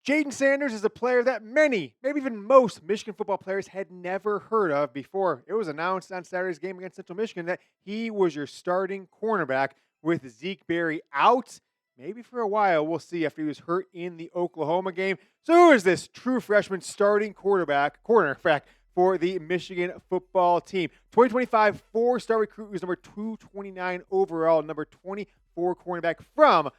Jayden Sanders is a player that many, maybe even most, Michigan football players had never heard of before. It was announced on Saturday's game against Central Michigan that he was your starting cornerback with Zeke Berry out. Maybe for a while, we'll see after he was hurt in the Oklahoma game. So who is this true freshman starting cornerback for the Michigan football team? 2025 four-star recruit, who's number 229 overall, number 24 cornerback from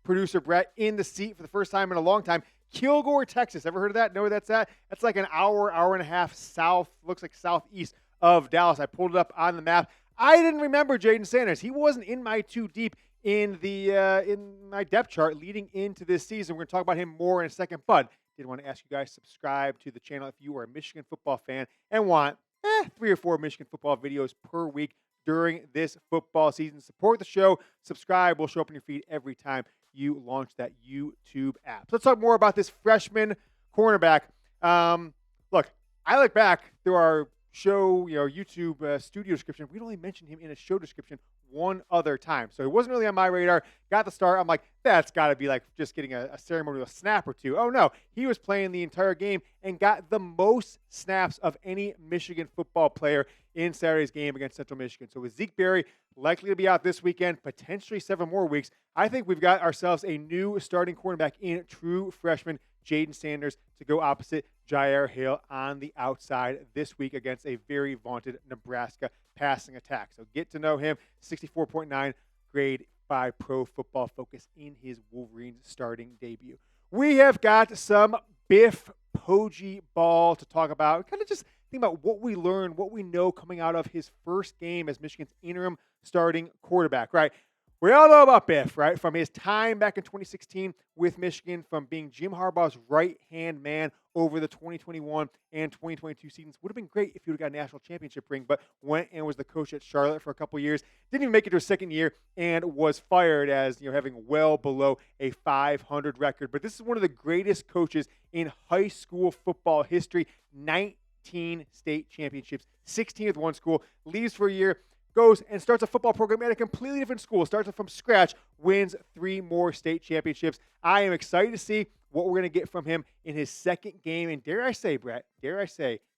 producer Brett in the seat for the first time in a long time. Kilgore, Texas. Ever heard of that? Know where that's at? That's like an hour and a half south, looks like southeast of Dallas. I pulled it up on the map. I didn't remember Jayden Sanders. He wasn't in my too deep in my depth chart leading into this season. We're going to talk about him more in a second, but did want to ask you guys to subscribe to the channel if you are a Michigan football fan and want 3 or 4 Michigan football videos per week during this football season. Support the show. Subscribe. Will show up in your feed every time you launch that YouTube app. So let's talk more about this freshman cornerback. Look, I look back through our show, YouTube studio description. We'd only mentioned him in a show description one other time. So he wasn't really on my radar. Got the start. I'm like, that's got to be like just getting a ceremonial snap or two. Oh, no. He was playing the entire game and got the most snaps of any Michigan football player in Saturday's game against Central Michigan. So with Zeke Berry likely to be out this weekend, potentially 7 more weeks, I think we've got ourselves a new starting cornerback in true freshman Jayden Sanders to go opposite Jair Hale on the outside this week against a very vaunted Nebraska passing attack. So get to know him. 64.9 grade 5 Pro Football Focus in his Wolverines starting debut. We have got some Biff Poggi ball to talk about. Kind of just think about what we learned, what we know coming out of his first game as Michigan's interim starting quarterback, right? We all know about Biff, right? From his time back in 2016 with Michigan, from being Jim Harbaugh's right-hand man over the 2021 and 2022 seasons. Would have been great if he would have got a national championship ring, but went and was the coach at Charlotte for a couple years. Didn't even make it to his second year and was fired as, having well below a 500 record. But this is one of the greatest coaches in high school football history. 19 state championships, 16 with one school, leaves for a year, goes and starts a football program at a completely different school, starts it from scratch, wins 3 more state championships. I am excited to see what we're going to get from him in his second game. And dare I say, Brett,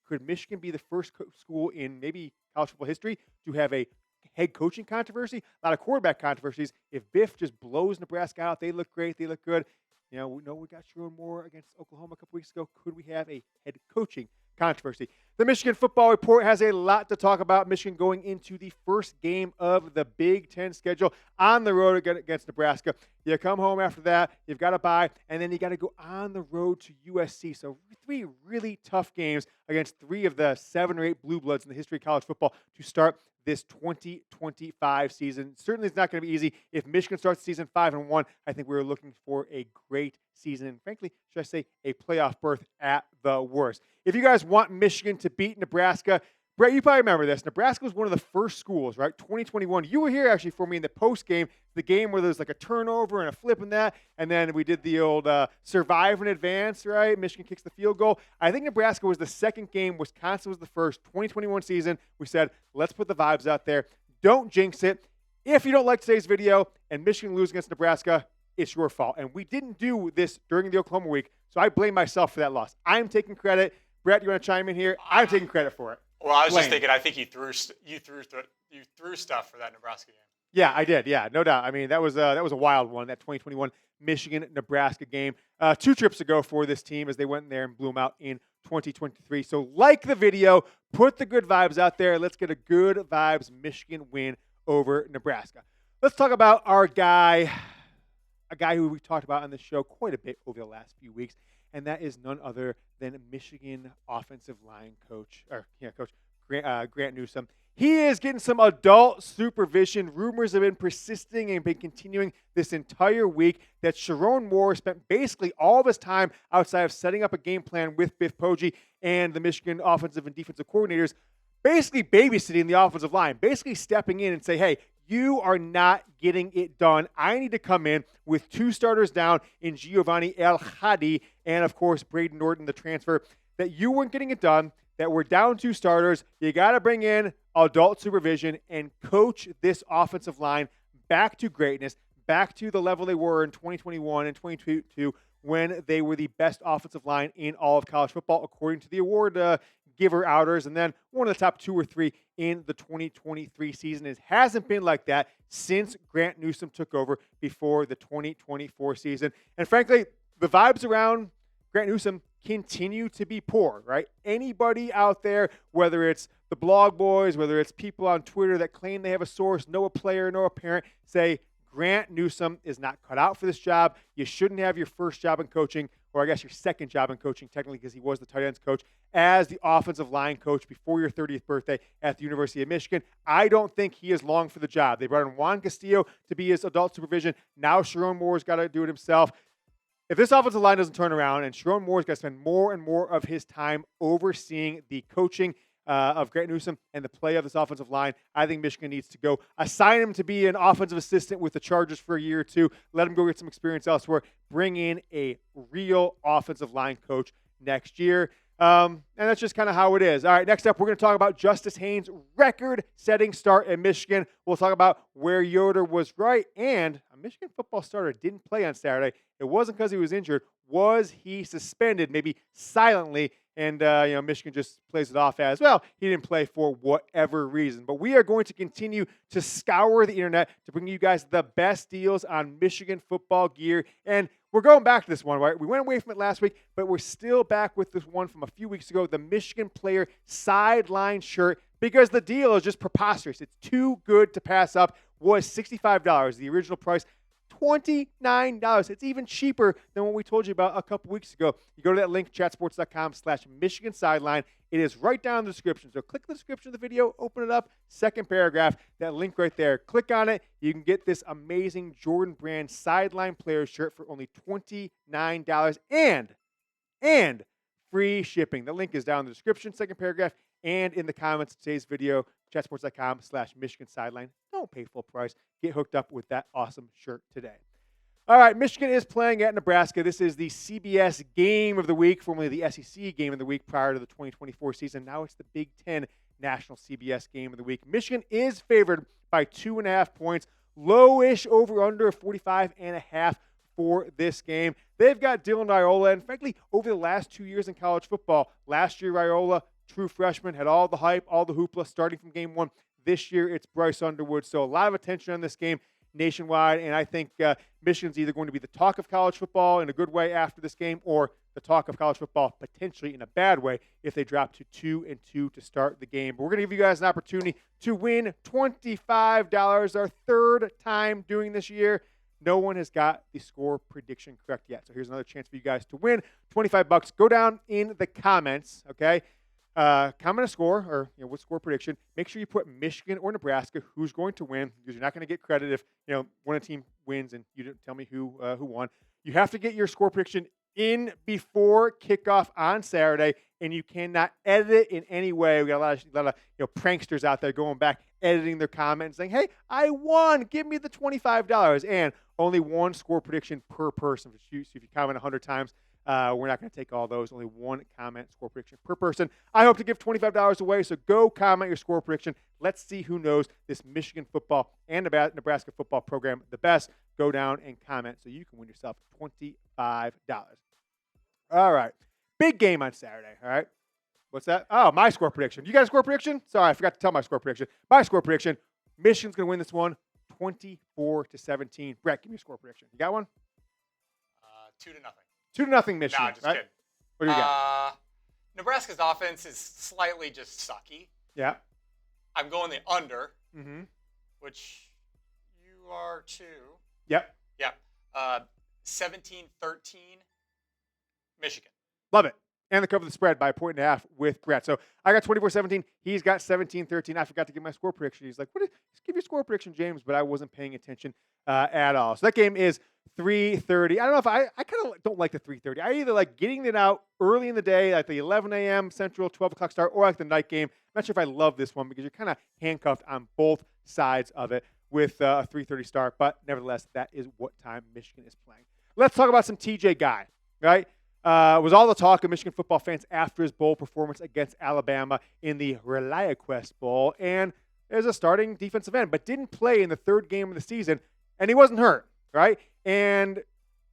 could Michigan be the first school in maybe college football history to have a head coaching controversy? A lot of quarterback controversies. If Biff just blows Nebraska out, they look great, they look good. We know we got Sherrone Moore against Oklahoma a couple weeks ago. Could we have a head coaching controversy? The Michigan Football Report has a lot to talk about. Michigan going into the first game of the Big Ten schedule on the road against Nebraska. You come home after that, you've got to bye, and then you got to go on the road to USC. So 3 really tough games against 3 of the 7 or 8 blue bloods in the history of college football to start this 2025 season. Certainly it's not going to be easy. If Michigan starts the season 5-1, I think we're looking for a great season. And frankly, should I say a playoff berth at the worst. If you guys want Michigan to beat Nebraska, Brett, you probably remember this. Nebraska was one of the first schools, right? 2021. You were here actually for me in the post game, the game where there's like a turnover and a flip and that. And then we did the old survive and advance, right? Michigan kicks the field goal. I think Nebraska was the second game. Wisconsin was the first. 2021 season, we said, let's put the vibes out there. Don't jinx it. If you don't like today's video and Michigan lose against Nebraska, it's your fault. And we didn't do this during the Oklahoma week, so I blame myself for that loss. I'm taking credit. Brett, you want to chime in here? I'm taking credit for it. Well, I was just thinking, I think you threw stuff for that Nebraska game. Yeah, I did. Yeah, no doubt. I mean, that was a wild one, that 2021 Michigan-Nebraska game. 2 trips ago for this team as they went in there and blew them out in 2023. So like the video, put the good vibes out there. Let's get a good vibes Michigan win over Nebraska. Let's talk about our guy, a guy who we talked about on the show quite a bit over the last few weeks, and that is none other than Michigan offensive line coach Grant Newsome. He is getting some adult supervision. Rumors have been persisting and been continuing this entire week that Sherrone Moore spent basically all of his time outside of setting up a game plan with Biff Poggi and the Michigan offensive and defensive coordinators, basically babysitting the offensive line, basically stepping in and say, hey, you are not getting it done. I need to come in with 2 starters down in Giovanni El-Hadi and, of course, Braden Norton, the transfer, that you weren't getting it done, that we're down 2 starters. You got to bring in adult supervision and coach this offensive line back to greatness, back to the level they were in 2021 and 2022 when they were the best offensive line in all of college football, according to the award giver outers, and then one of the top 2 or 3 in the 2023 season. It hasn't been like that since Grant Newsome took over before the 2024 season. And frankly, the vibes around Grant Newsome continue to be poor, right? Anybody out there, whether it's the blog boys, whether it's people on Twitter that claim they have a source, know a player, know a parent, say Grant Newsome is not cut out for this job. You shouldn't have your first job in coaching, or I guess your second job in coaching, technically, because he was the tight ends coach, as the offensive line coach before your 30th birthday at the University of Michigan. I don't think he is long for the job. They brought in Juan Castillo to be his adult supervision. Now Sherrone Moore's got to do it himself. If this offensive line doesn't turn around and Sherrone Moore's got to spend more and more of his time overseeing the coaching of Grant Newsome and the play of this offensive line, I think Michigan needs to go assign him to be an offensive assistant with the Chargers for a year or two. Let him go get some experience elsewhere. Bring in a real offensive line coach next year. And that's just kind of how it is. All right, next up, we're going to talk about Justice Haynes' record-setting start in Michigan. We'll talk about where Yoder was right, and a Michigan football starter didn't play on Saturday. It wasn't because he was injured. Was he suspended, maybe silently? And, Michigan just plays it off as, well, he didn't play for whatever reason. But we are going to continue to scour the internet to bring you guys the best deals on Michigan football gear. And we're going back to this one, right? We went away from it last week, but we're still back with this one from a few weeks ago, the Michigan player sideline shirt, because the deal is just preposterous. It's too good to pass up. Was $65, the original price. $29. It's even cheaper than what we told you about a couple weeks ago. You go to that link, chatsports.com/Michigan Sideline. It is right down in the description. So click the description of the video, open it up, second paragraph, that link right there. Click on it. You can get this amazing Jordan Brand sideline player shirt for only $29 and free shipping. The link is down in the description, second paragraph, and in the comments of today's video, chatsports.com/Michigan Sideline. Don't pay full price. Get hooked up with that awesome shirt today. All right, Michigan is playing at Nebraska. This is the CBS game of the week, formerly the SEC game of the week prior to the 2024 season. Now it's the Big Ten National CBS game of the week. Michigan is favored by 2.5 points. Lowish over-under of 45.5 for this game. They've got Dylan Raiola, and frankly, over the last 2 years in college football, last year Raiola, true freshman, had all the hype, all the hoopla starting from game one. This year, it's Bryce Underwood. So a lot of attention on this game nationwide, and I think Michigan's either going to be the talk of college football in a good way after this game, or the talk of college football potentially in a bad way if they drop to 2-2 to start the game. But we're going to give you guys an opportunity to win $25, our third time doing this year. No one has got the score prediction correct yet. So here's another chance for you guys to win $25. Go down in the comments, okay? Comment a score, or what score prediction. Make sure you put Michigan or Nebraska, who's going to win, because you're not going to get credit if when a team wins and you didn't tell me who won. You have to get your score prediction in before kickoff on Saturday, and you cannot edit it in any way. We got a lot of pranksters out there going back, editing their comments, saying, "Hey, I won! Give me the $25!" And only one score prediction per person. So if you comment 100 times. We're not going to take all those. Only one comment score prediction per person. I hope to give $25 away, so go comment your score prediction. Let's see who knows this Michigan football and Nebraska football program the best. Go down and comment so you can win yourself $25. All right. Big game on Saturday, all right? What's that? Oh, my score prediction. You got a score prediction? Sorry, I forgot to tell my score prediction. My score prediction, Michigan's going to win this one 24-17. Brett, give me your score prediction. You got one? 2-0. 2-0 Michigan. No, just right? kidding. What do you got? Nebraska's offense is slightly just sucky. Yeah. I'm going the under, Mm-hmm. which you are too. Yep. Yep. 17-13, Michigan. Love it. And the cover the spread by 1.5 with Brett. So I got 24-17. He's got 17-13. I forgot to give my score prediction. He's like, just give your score prediction, James, but I wasn't paying attention at all. So that game is 3:30. I don't know if I kind of don't like the 3:30. I either like getting it out early in the day, like the 11 a.m. Central, 12 o'clock start, or like the night game. I'm not sure if I love this one because you're kind of handcuffed on both sides of it with a 3:30 start. But nevertheless, that is what time Michigan is playing. Let's talk about some TJ Guy, right? Was all the talk of Michigan football fans after his bowl performance against Alabama in the ReliaQuest Bowl, and as a starting defensive end, but didn't play in the third game of the season, and he wasn't hurt, right? And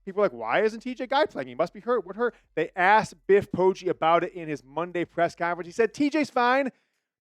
people are like, why isn't TJ Guy playing? He must be hurt. What hurt? They asked Biff Poggi about it in his Monday press conference. He said, TJ's fine,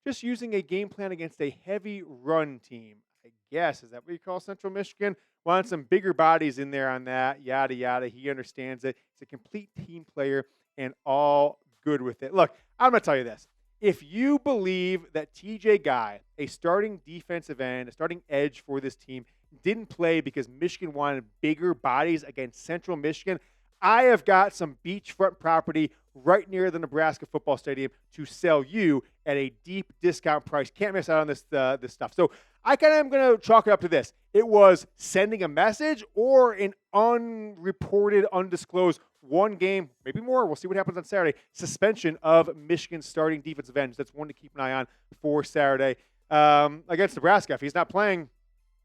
just using a game plan against a heavy run team. I guess, is that what you call Central Michigan? Want some bigger bodies in there on that, yada, yada. He understands it. He's a complete team player and all good with it. Look, I'm going to tell you this. If you believe that TJ Guy, a starting defensive end, a starting edge for this team, didn't play because Michigan wanted bigger bodies against Central Michigan, I have got some beachfront property right near the Nebraska football stadium to sell you at a deep discount price. Can't miss out on this stuff. So I kind of am going to chalk it up to this. It was sending a message or an unreported, undisclosed one game, maybe more. We'll see what happens on Saturday. Suspension of Michigan's starting defensive ends. That's one to keep an eye on for Saturday against Nebraska. If he's not playing,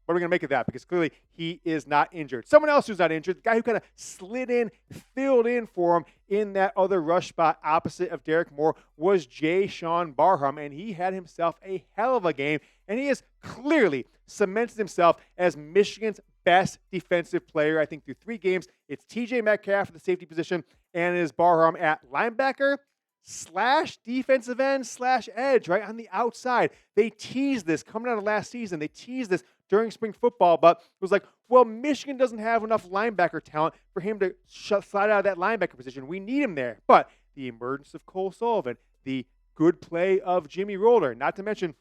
what are we going to make of that? Because clearly he is not injured. Someone else who's not injured, the guy who kind of slid in, filled in for him in that other rush spot opposite of Derek Moore, was Jaishawn Barham, and he had himself a hell of a game, and he has clearly cemented himself as Michigan's best defensive player. I think through 3 games, it's TJ Metcalf at the safety position, and it is Barham at linebacker / defensive end / edge, right on the outside. They teased this coming out of last season. They teased this during spring football, but it was like, well, Michigan doesn't have enough linebacker talent for him to slide out of that linebacker position. We need him there. But the emergence of Cole Sullivan, the good play of Jimmy Roller, not to mention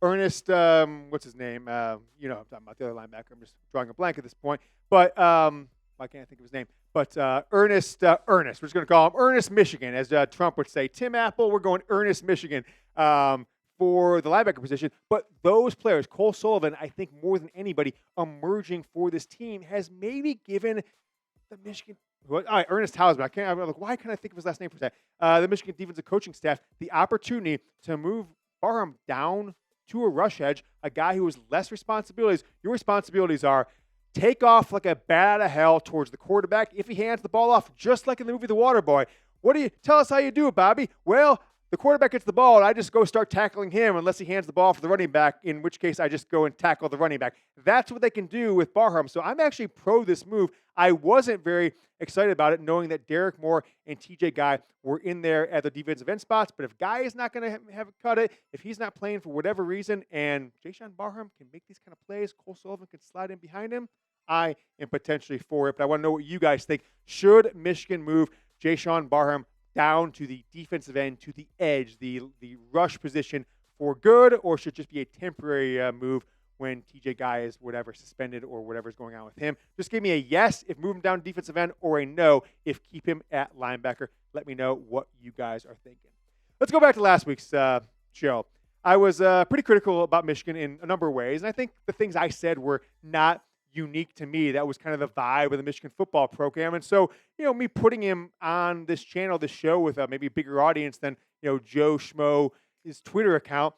Ernest, what's his name? I'm talking about the other linebacker. I'm just drawing a blank at this point. But why can't I think of his name? But Ernest, we're just going to call him Ernest Michigan, as Trump would say. Tim Apple, we're going Ernest Michigan for the linebacker position. But those players, Cole Sullivan, I think more than anybody emerging for this team, has maybe given the Michigan. All right, Ernest Hausman. I'm like, why can't I think of his last name for that? The Michigan defensive coaching staff the opportunity to move Barham down to a rush edge, a guy who has less responsibilities. Your responsibilities are take off like a bat out of hell towards the quarterback if he hands the ball off, just like in the movie The Waterboy. Tell us how you do it, Bobby? Well, the quarterback gets the ball, and I just go start tackling him unless he hands the ball for the running back, in which case I just go and tackle the running back. That's what they can do with Barham. So I'm actually pro this move. I wasn't very excited about it, knowing that Derek Moore and TJ Guy were in there at the defensive end spots. But if Guy is not going to have it cut it, if he's not playing for whatever reason, and Jaishawn Barham can make these kind of plays, Cole Sullivan can slide in behind him, I am potentially for it. But I want to know what you guys think. Should Michigan move Jaishawn Barham down to the defensive end, to the edge, the rush position for good, or should it just be a temporary move when TJ Guy is whatever suspended or whatever's going on with him? Just give me a yes if move him down to defensive end, or a no if keep him at linebacker. Let me know what you guys are thinking. Let's go back to last week's show. I was pretty critical about Michigan in a number of ways, and I think the things I said were not unique to me. That was kind of the vibe of the Michigan football program. And so, me putting him on this channel, this show with maybe a bigger audience than, Joe Schmo, his Twitter account,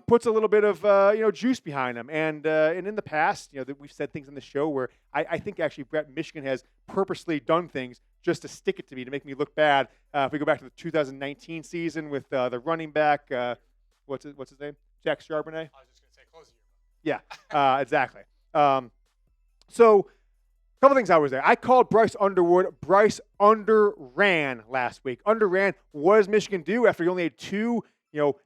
puts a little bit of, juice behind him. And in the past, that we've said things on the show where I think actually Brett Michigan has purposely done things just to stick it to me, to make me look bad. If we go back to the 2019 season with the running back, what's his name? Jack Charbonnet? I was just going to say close the year. Yeah, exactly. So, a couple things I was there. I called Bryce Underwood. Bryce underran last week. Underran. What does Michigan do after he only had 2,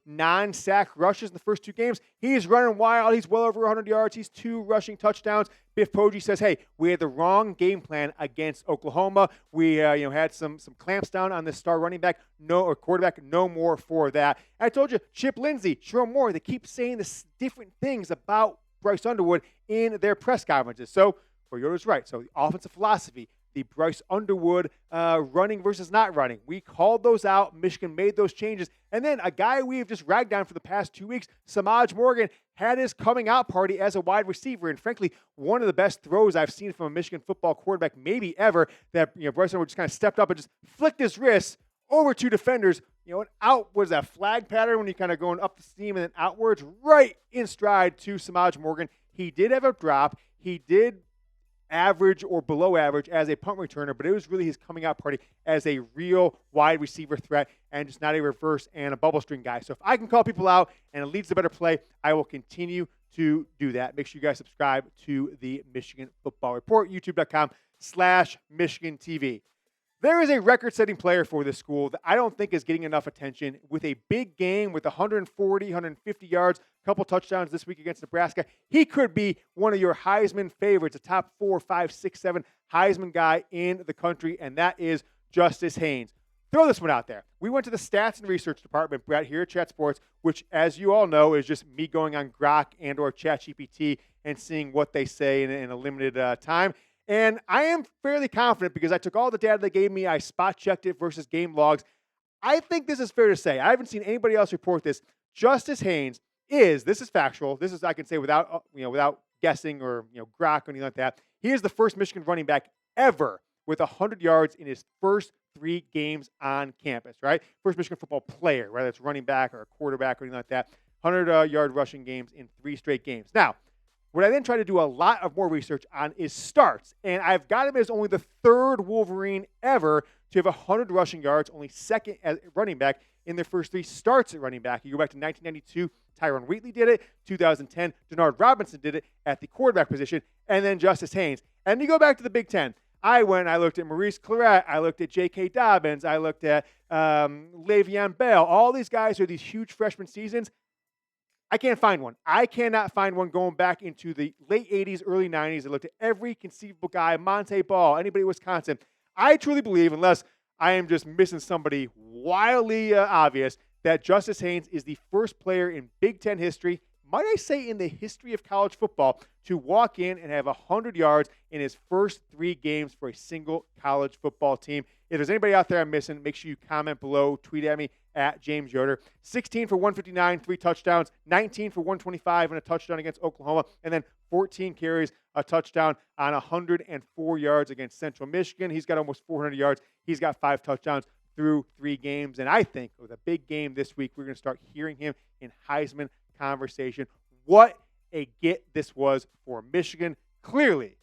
non-sack rushes in the first 2 games? He's running wild. He's well over 100 yards. He's 2 rushing touchdowns. Biff Poggi says, hey, we had the wrong game plan against Oklahoma. We, had some clamps down on this star running back, or quarterback. No more for that. I told you, Chip Lindsey, Sherrone Moore, they keep saying this different things about Bryce Underwood in their press conferences. So, Yoder's right. So, the offensive philosophy, the Bryce Underwood running versus not running. We called those out. Michigan made those changes. And then a guy we've just ragged on for the past 2 weeks, Samaj Morgan, had his coming out party as a wide receiver. And frankly, one of the best throws I've seen from a Michigan football quarterback maybe ever, that Bryce Underwood just kind of stepped up and just flicked his wrist over 2 defenders. And out was that flag pattern when you kind of going up the seam and then outwards, right in stride to Samaj Morgan. He did have a drop. He did average or below average as a punt returner, but it was really his coming out party as a real wide receiver threat and just not a reverse and a bubble string guy. So if I can call people out and it leads to better play, I will continue to do that. Make sure you guys subscribe to the Michigan Football Report, youtube.com/Michigan TV. There is a record-setting player for this school that I don't think is getting enough attention with a big game with 140, 150 yards, a couple touchdowns this week against Nebraska. He could be one of your Heisman favorites, a top 4, 5, 6, 7 Heisman guy in the country, and that is Justice Haynes. Throw this one out there. We went to the stats and research department, Brett, here at Chat Sports, which, as you all know, is just me going on Grok and or ChatGPT and seeing what they say in a limited time. And I am fairly confident because I took all the data they gave me, I spot checked it versus game logs. I think this is fair to say. I haven't seen anybody else report this. Justice Haynes this is factual. This is, I can say without guessing or Grok or anything like that. He is the first Michigan running back ever with 100 yards in his first 3 games on campus, right? First Michigan football player, whether it's running back or a quarterback or anything like that. 100-yard rushing games in 3 straight games. Now, what I then try to do a lot of more research on is starts. And I've got him as only the 3rd Wolverine ever to have 100 rushing yards, only 2nd as running back in their first 3 starts at running back. You go back to 1992, Tyrone Wheatley did it. 2010, Denard Robinson did it at the quarterback position. And then Justice Haynes. And you go back to the Big Ten. I looked at Maurice Claret. I looked at J.K. Dobbins. I looked at Le'Veon Bell. All these guys are these huge freshman seasons. I can't find one. I cannot find one going back into the late 80s, early 90s. I looked at every conceivable guy, Monte Ball, anybody in Wisconsin. I truly believe, unless I am just missing somebody wildly obvious, that Justice Haynes is the first player in Big Ten history, might I say in the history of college football, to walk in and have 100 yards in his first 3 games for a single college football team. If there's anybody out there I'm missing, make sure you comment below, tweet at me at James Yoder. 16 for 159, 3 touchdowns, 19 for 125 and a touchdown against Oklahoma, and then 14 carries, a touchdown on 104 yards against Central Michigan. He's got almost 400 yards. He's got 5 touchdowns through 3 games. And I think with a big game this week, we're going to start hearing him in Heisman conversation. What a get this was for Michigan. Clearly,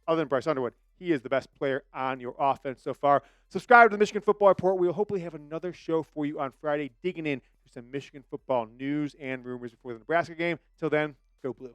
other than Bryce Underwood, he is the best player on your offense so far. Subscribe to the Michigan Football Report. We will hopefully have another show for you on Friday, digging in to some Michigan football news and rumors before the Nebraska game. Till then, go Blue.